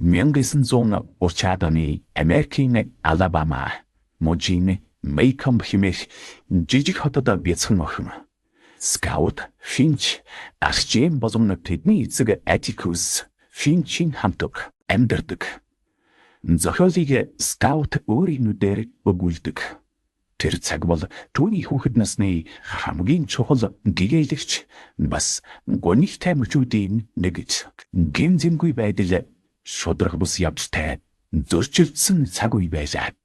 1930-аад оны Америкийн Алабама, мужийн Мэйкомб хэмээх жижиг хотод бяцхан охин Скаут Финч арчим болон тэдний эцэг Атикус Финчийн хамтар амьдардаг. Зохиолыг Скаут өөрийн нүдээр өгүүлдэг. Тэр цаг бол түүний хүүхэд насны хамгийн чухал гэгээлэгч бас гонигтай мөчүүдийн нэг гэж гинзэмгүй байдал шудраг бус явцтай зөрчилдсөн цаг үе байлаа.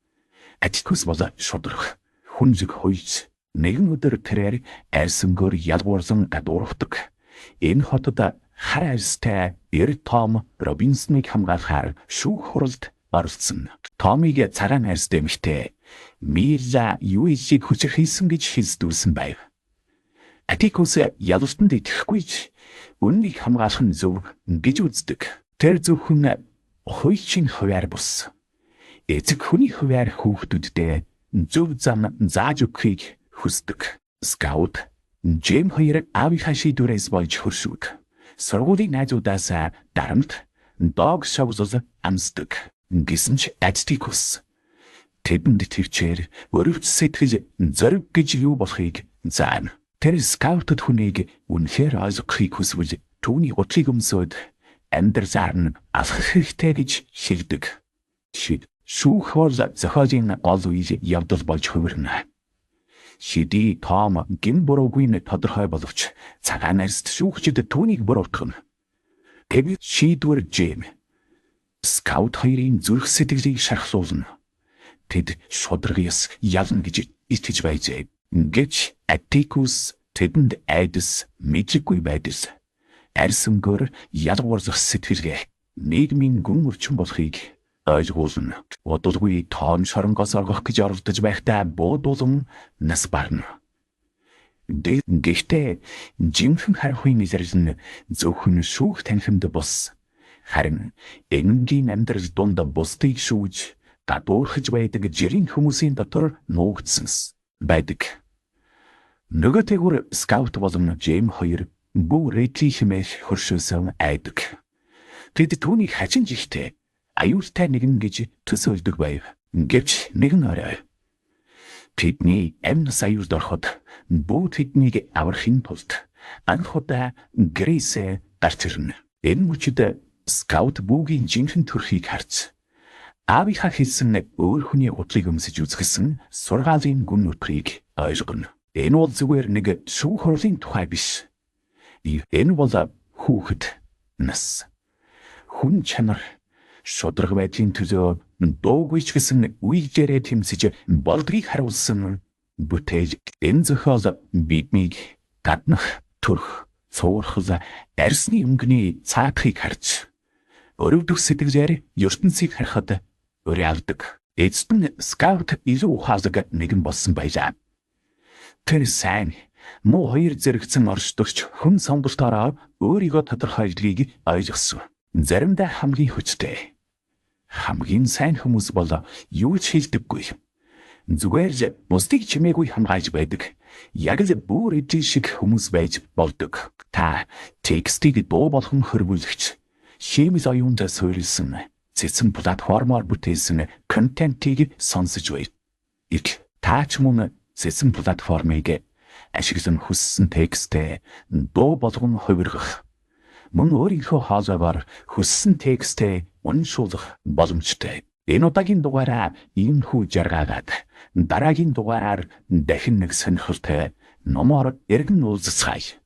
Атикус бол шудраг хүнзэг хойж нэгэн өдөр тэрээр арьсангөр ялгуурсан гадуурхдаг. Энэ хотод хар арьстай эр Том Робинсоныг хамгаалахаар шүүх хуралд оролцсон. Томыг цагаан арьстай эмэгтэй Мила юуийг хүчирхийлсэн гэж хэлсдүүлсэн байв. Атикус ялалтанд итгэхгүйч үннийг хамгаалах нь зөв гэж үздэг. Тэр зөвхөн хуйчийн хуваар бус. Эцэг хүний хуваар хүүхдүүддээ зөв зам зааж өгөхийг хүсдэг. Скаут Джейм хоёр аавынхаа шийдвэрээс болж хөршүүд. Сургуулийн найзуудаас дарамт дог шоуз амсдаг. Гэсэн ч Атикус тэдэнд төвчээр өрөвч сэтгэл зориг гэж юу болохыг заана. Тэр Скаутд хүнийг үнэхээр ойлгохыг хүсвэл түүний гутлыг өмсөд амьдралаар нь алхах хэрэгтэй гэж хэлдэг. Шүүх бол зохиолын гол үйл явдал болж хувирна. Шиди Том гин буруугүй нь тодорхой боловч цагаан арьсд шүүгчид түүнийг буруутгана. Тэгэд шийдвэр Джейм Скаут хоёрын зүрх сэтгэлийг шархлуулна. Тэд шудрагаас ялна гэж итгэж байжээ. Гэвч Атикус тэдэнд айдас мэдрэггүй байдал. Арьсангөр ялгуурзах сэтгэлгээ нийгмийн гүн орчин болохыг ойлгуулна. Удалгүй Том шоронгоос оргох гэж оролдож байхдаа буудуулан нас барна. Гэхдээ жинхэнэ харахуйн илэрл нь зөвхөн шүүх танхимд бус. Харин энгийн амьдрал дунд бусдыг шүүж гадуурхаж байдаг жирийн хүмүүсийн дотор нуугдсан байдаг. Нөгөө тэгүр Скаут болон Джейм хоёр Бүү Рэдли хэмээх хөршөөсөн айдаг. Тэд түүнийг хачин жигтэй аюултай нэгэн гэж төсөөлдөг байв. Гэвч нэгэн орой тэдний амнас аюулд ороход Бүү тэднийг аврахын тулд анх удаа Грейсээ гарч ирнэ. Энэ мөчид Скаут Бүүгийн жинхэнэ төрхийг харж аавынхаа хэлсэн өөр хүний гутлыг өмсөж үзгэсэн сургаалын гүн нүтрийг ойлгоно. Энэ бол зүгээр нэг шүүх хурлын тухай биш. Энэ бол хүүхэд нас. Хүн чанар шудраг байдлын төлөө дуугүйч гэсэн үеижээрээ тэмцэж болдгийг харуулсан бүтээл. Энэ зохиол биднийг гаднах төрх цуурхал арьсны өнгөний цаатахыг харж өрөвдөх сэтгэлээр ертөнцийг харахад өрөө авдаг. Эцэст нь Скаут илүү ухаалаг нэгэн болсон байлаа. Тэр сайн муу хоёр зэрэгцэн оршдогч хүн сонголтоороо өөрийгөө тодорхойлдгийг ойлгосон. Заримдаа хамгийн хүчтэй, хамгийн сайн хүмүүс бол юу ч хэлдэггүй. Зүгээр л бусдыг чимээгүй хамгаалж байдаг. Яг л Бүү Рэдли шиг хүмүүс байж болдог. Та текстийг дуу болгон хөрвүүлэгч, химис оюунд суурилсан цэцэн платформоор бүтээсэн контентийг сонсож бай. Та ч мөн цэцэн платформыг ашиглан хүссэн текстээ дуу болгон хувиргах. Мөн өөрийнхөө хаалгаар хүссэн текстээ уншуулах боломжтой. Энэ удаагийн дугаараа иймхүү жаргаагаад дараагийн дугаараар дахин нэг сонирхолтой номоор эргэн уулзцгаая.